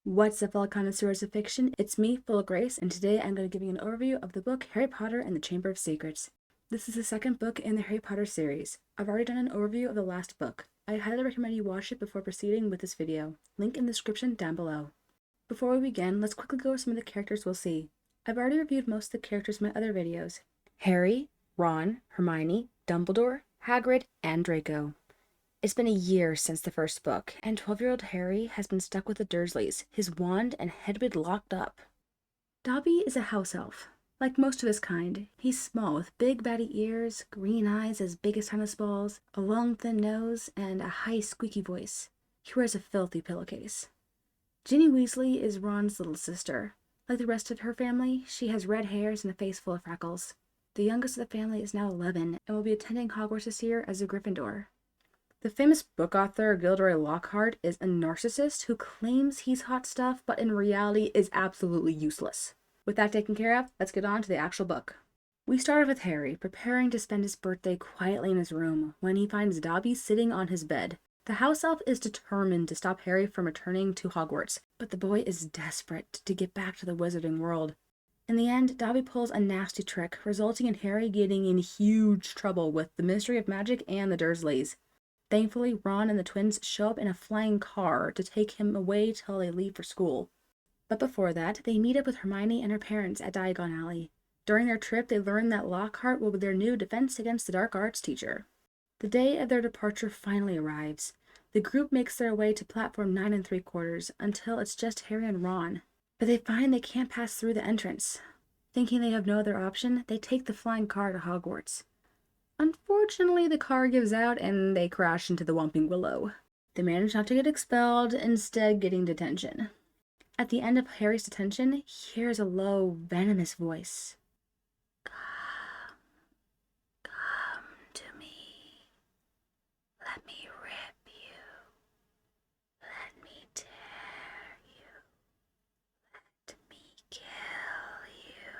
What's up, fellow connoisseurs of fiction? It's me, Full0Grace, and today I'm going to give you an overview of the book Harry Potter and the Chamber of Secrets. This is the second book in the Harry Potter series. I've already done an overview of the last book. I highly recommend you watch it before proceeding with this video. Link in the description down below. Before we begin, let's quickly go over some of the characters we'll see. I've already reviewed most of the characters in my other videos. Harry, Ron, Hermione, Dumbledore, Hagrid, and Draco. It's been a year since the first book, and 12-year-old Harry has been stuck with the Dursleys, his wand and Hedwig locked up. Dobby is a house elf. Like most of his kind, he's small with big batty ears, green eyes as big as tennis balls, a long thin nose, and a high squeaky voice. He wears a filthy pillowcase. Ginny Weasley is Ron's little sister. Like the rest of her family, she has red hairs and a face full of freckles. The youngest of the family is now 11 and will be attending Hogwarts this year as a Gryffindor. The famous book author Gilderoy Lockhart is a narcissist who claims he's hot stuff, but in reality is absolutely useless. With that taken care of, let's get on to the actual book. We started with Harry preparing to spend his birthday quietly in his room when he finds Dobby sitting on his bed. The house elf is determined to stop Harry from returning to Hogwarts, but the boy is desperate to get back to the wizarding world. In the end, Dobby pulls a nasty trick, resulting in Harry getting in huge trouble with the Ministry of Magic and the Dursleys. Thankfully, Ron and the twins show up in a flying car to take him away till they leave for school. But before that, they meet up with Hermione and her parents at Diagon Alley. During their trip, they learn that Lockhart will be their new Defense Against the Dark Arts teacher. The day of their departure finally arrives. The group makes their way to platform 9 3/4 until it's just Harry and Ron. But they find they can't pass through the entrance. Thinking they have no other option, they take the flying car to Hogwarts. Unfortunately, the car gives out and they crash into the Whomping Willow. They manage not to get expelled, instead getting detention. At the end of Harry's detention, he hears a low, venomous voice. Come, come to me. Let me rip you. Let me tear you. Let me kill you.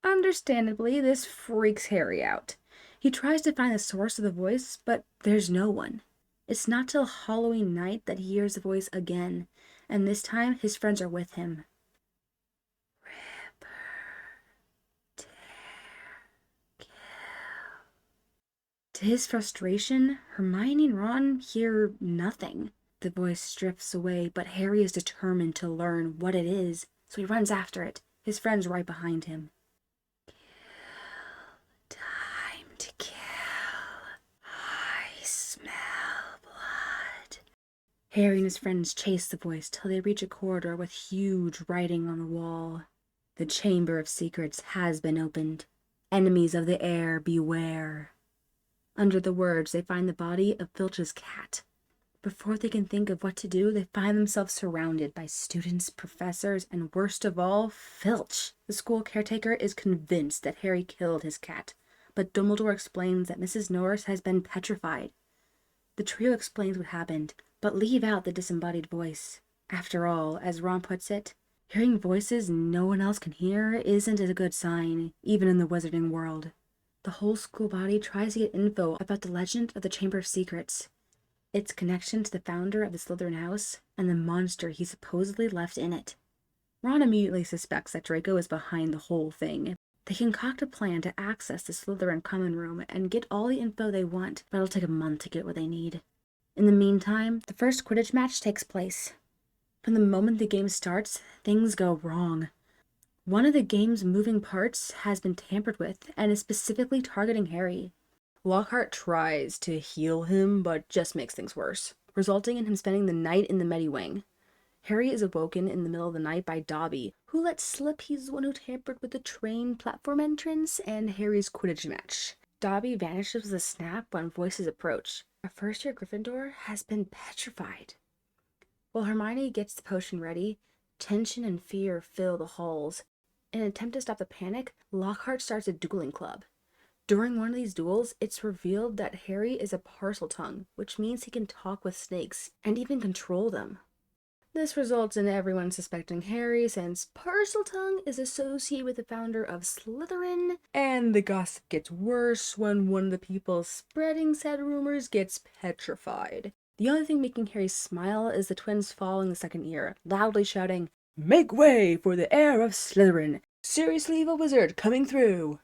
Understandably, this freaks Harry out. He tries to find the source of the voice, but there's no one. It's not till Halloween night that he hears the voice again, and this time his friends are with him. Rip, tear, kill. To his frustration, Hermione and Ron hear nothing. The voice drifts away, but Harry is determined to learn what it is, so he runs after it, his friends right behind him. Harry and his friends chase the voice till they reach a corridor with huge writing on the wall. The Chamber of Secrets has been opened. Enemies of the air, beware. Under the words, they find the body of Filch's cat. Before they can think of what to do, they find themselves surrounded by students, professors, and worst of all, Filch. The school caretaker is convinced that Harry killed his cat, but Dumbledore explains that Mrs. Norris has been petrified. The trio explains what happened, but leave out the disembodied voice. After all, as Ron puts it, hearing voices no one else can hear isn't a good sign, even in the wizarding world. The whole school body tries to get info about the legend of the Chamber of Secrets, its connection to the founder of the Slytherin house, and the monster he supposedly left in it. Ron immediately suspects that Draco is behind the whole thing. They concoct a plan to access the Slytherin common room and get all the info they want, but it'll take a month to get what they need. In the meantime, the first Quidditch match takes place. From the moment the game starts, things go wrong. One of the game's moving parts has been tampered with and is specifically targeting Harry. Lockhart tries to heal him, but just makes things worse, resulting in him spending the night in the Mediwing. Harry is awoken in the middle of the night by Dobby, who lets slip he's the one who tampered with the train platform entrance and Harry's Quidditch match. Dobby vanishes with a snap when voices approach. A first-year Gryffindor has been petrified. While Hermione gets the potion ready, tension and fear fill the halls. In an attempt to stop the panic, Lockhart starts a dueling club. During one of these duels, it's revealed that Harry is a Parseltongue, which means he can talk with snakes and even control them. This results in everyone suspecting Harry, since Parseltongue is associated with the founder of Slytherin, and the gossip gets worse when one of the people spreading said rumors gets petrified. The only thing making Harry smile is the twins following the second year, loudly shouting, "Make way for the heir of Slytherin! Seriously evil wizard coming through!"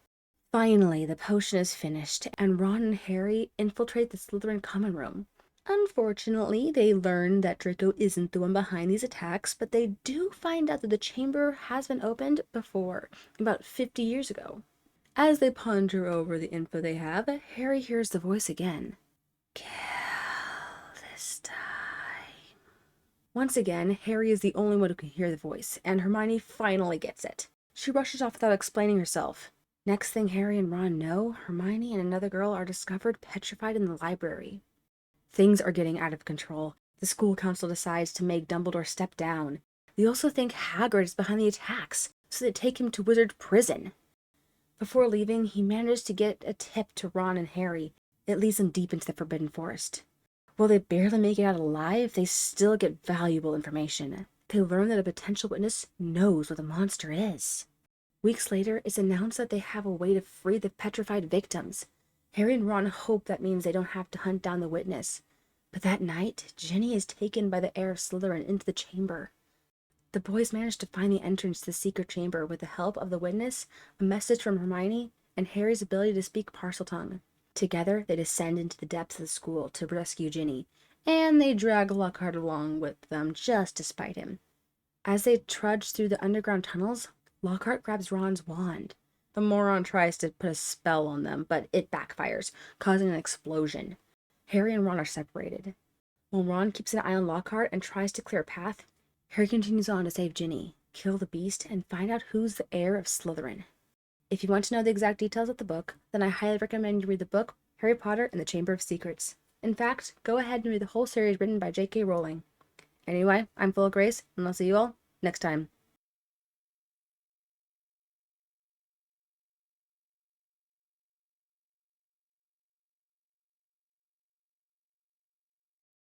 Finally, the potion is finished, and Ron and Harry infiltrate the Slytherin common room. Unfortunately, they learn that Draco isn't the one behind these attacks, but they do find out that the chamber has been opened before, about 50 years ago. As they ponder over the info they have, Harry hears the voice again. "Kill this time." Once again, Harry is the only one who can hear the voice, and Hermione finally gets it. She rushes off without explaining herself. Next thing Harry and Ron know, Hermione and another girl are discovered petrified in the library. Things are getting out of control. The school council decides to make Dumbledore step down. They also think Hagrid is behind the attacks, so they take him to wizard prison. Before leaving, he manages to get a tip to Ron and Harry. It leads them deep into the Forbidden Forest. While they barely make it out alive, they still get valuable information. They learn that a potential witness knows what the monster is. Weeks later, it's announced that they have a way to free the petrified victims. Harry and Ron hope that means they don't have to hunt down the witness. But that night, Ginny is taken by the heir of Slytherin into the chamber. The boys manage to find the entrance to the secret chamber with the help of the witness, a message from Hermione, and Harry's ability to speak Parseltongue. Together, they descend into the depths of the school to rescue Ginny, and they drag Lockhart along with them just to spite him. As they trudge through the underground tunnels, Lockhart grabs Ron's wand. The moron tries to put a spell on them, but it backfires, causing an explosion. Harry and Ron are separated. While Ron keeps an eye on Lockhart and tries to clear a path, Harry continues on to save Ginny, kill the beast, and find out who's the heir of Slytherin. If you want to know the exact details of the book, then I highly recommend you read the book Harry Potter and the Chamber of Secrets. In fact, go ahead and read the whole series written by J.K. Rowling. Anyway, I'm Full0Grace, and I'll see you all next time.